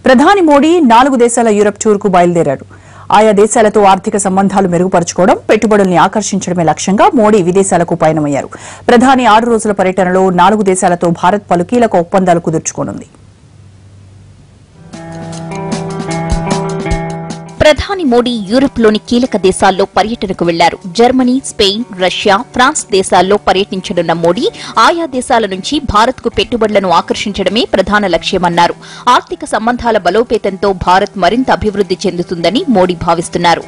ప్రధాని మోడీ 4 దేశాల యూరప్ టూర్కు బయలుదేరారు. ఆయా దేశాలతో ఆర్థిక సంబంధాలు మెరుగుపరచుకోవడం, పెట్టుబడుల్ని ఆకర్షించడమే లక్ష్యంగా మోడీ విదేశాలకు పయనమయ్యారు. ప్రధాని 6 రోజుల పర్యటనలో 4 దేశాలతో భారత్ పలు కీలక ఒప్పందాలు కుదుర్చుకోనుంది. ప్రధాని మోడీ యూరప్లోని కీలక దేశాల్లో పర్యటనకు వెళ్లారు. జర్మనీ, స్పెయిన్, రష్యా, ఫ్రాన్స్ దేశాల్లో పర్యటించనున్న మోడీ ఆయా దేశాల నుంచి భారత్కు పెట్టుబడులను ఆకర్షించడమే ప్రధాన లక్ష్యమన్నారు. ఆర్థిక సంబంధాల బలోపేతంతో భారత్ మరింత అభివృద్ది చెందుతుందని మోడీ భావిస్తున్నారు.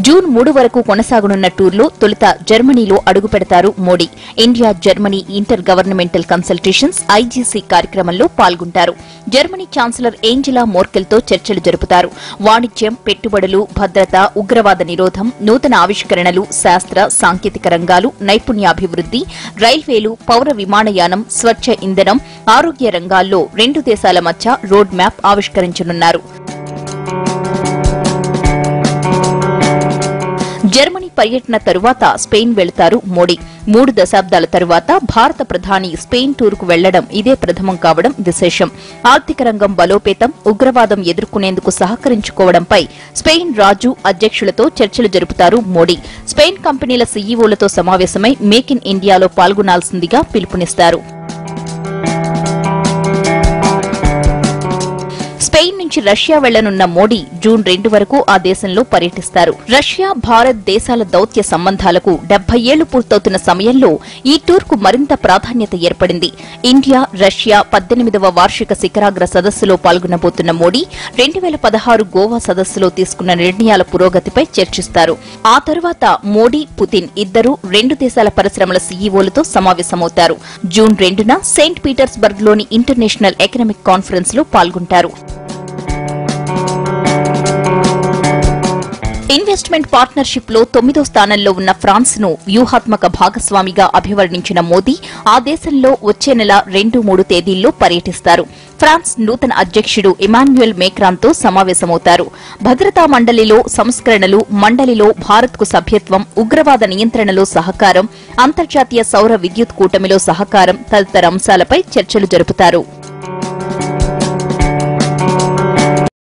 జూన్ 3 వరకు కొనసాగనున్న టూర్లో తొలుత జర్మనీలో అడుగుపెడతారు Modi. India Germany intergovernmental consultations IGC కార్యక్రమంలో పాల్గొంటారు. జర్మనీ ఛాన్సలర్ ఏంజెలా మోర్కెల్తో చర్చలు జరుపుతారు. వాణిజ్యం, పెట్టుబడులు, భద్రత, ఉగ్రవాద నిరోధం, నూతన ఆవిష్కరణలు, శాస్త్ర సాంకేతిక రంగాలు, నైపుణ్యాభివృద్ది, రైల్వేలు, పౌర విమానయానం, స్వచ్ఛ ఇంధనం, ఆరోగ్య రంగాల్లో 2 దేశాల మధ్య రోడ్ మ్యాప్ ఆవిష్కరించనున్నారు. జర్మనీ పర్యటన తరువాత స్పెయిన్ వెళతారు మోడీ. 3 దశాబ్దాల తరువాత భారత ప్రధాని స్పెయిన్ టూర్కు వెళ్లడం ఇదే ప్రథమం కావడం విశేషం. ఆర్థిక రంగం బలోపేతం, ఉగ్రవాదం ఎదుర్కొనేందుకు సహకరించుకోవడంపై స్పెయిన్ రాజు, అధ్యక్షులతో చర్చలు జరుపుతారు మోడీ. స్పెయిన్ కంపెనీల సీఈఓలతో సమావేశమై మేక్ ఇన్ ఇండియాలో పాల్గొనాల్సిందిగా పిలుపునిస్తారు. స్పెయిన్ నుంచి రష్యా వెళ్లనున్న మోడీ జూన్ 2 వరకు ఆ దేశంలో పర్యటిస్తారు. రష్యా, భారత్ దేశాల దౌత్య సంబంధాలకు 70 ఏళ్లు పూర్తవుతున్న సమయంలో ఈ టూర్కు మరింత ప్రాధాన్యత ఏర్పడింది. ఇండియా, రష్యా 18వ వార్షిక శిఖరాగ్ర సదస్సులో పాల్గొనబోతున్న మోడీ 2016 గోవా సదస్సులో తీసుకున్న నిర్ణయాల పురోగతిపై చర్చిస్తారు. ఆ తరువాత మోడీ, పుతిన్ ఇద్దరూ 2 దేశాల పరిశ్రమల సీఈఓలతో సమావేశమవుతారు. జూన్ 2న సెయింట్ పీటర్స్బర్గ్లోని ఇంటర్నేషనల్ ఎకనామిక్ కాన్ఫరెన్స్ లో పాల్గొంటారు. ఇన్వెస్ట్మెంట్ పార్ట్నర్షిప్ లో 9వ స్థానంలో ఉన్న ఫ్రాన్స్ ను వ్యూహాత్మక భాగస్వామిగా అభివర్ణించిన మోదీ ఆ దేశంలో వచ్చే నెల 2-3 తేదీల్లో పర్యటిస్తారు. ఫ్రాన్స్ నూతన అధ్యక్షుడు ఇమాన్యుయల్ మేక్రాన్తో సమావేశమవుతారు. భద్రతా మండలిలో సంస్కరణలు, మండలిలో భారత్కు సభ్యత్వం, ఉగ్రవాద నియంత్రణలో సహకారం, అంతర్జాతీయ సౌర విద్యుత్ కూటమిలో సహకారం తదితర అంశాలపై చర్చలు జరుపుతారు.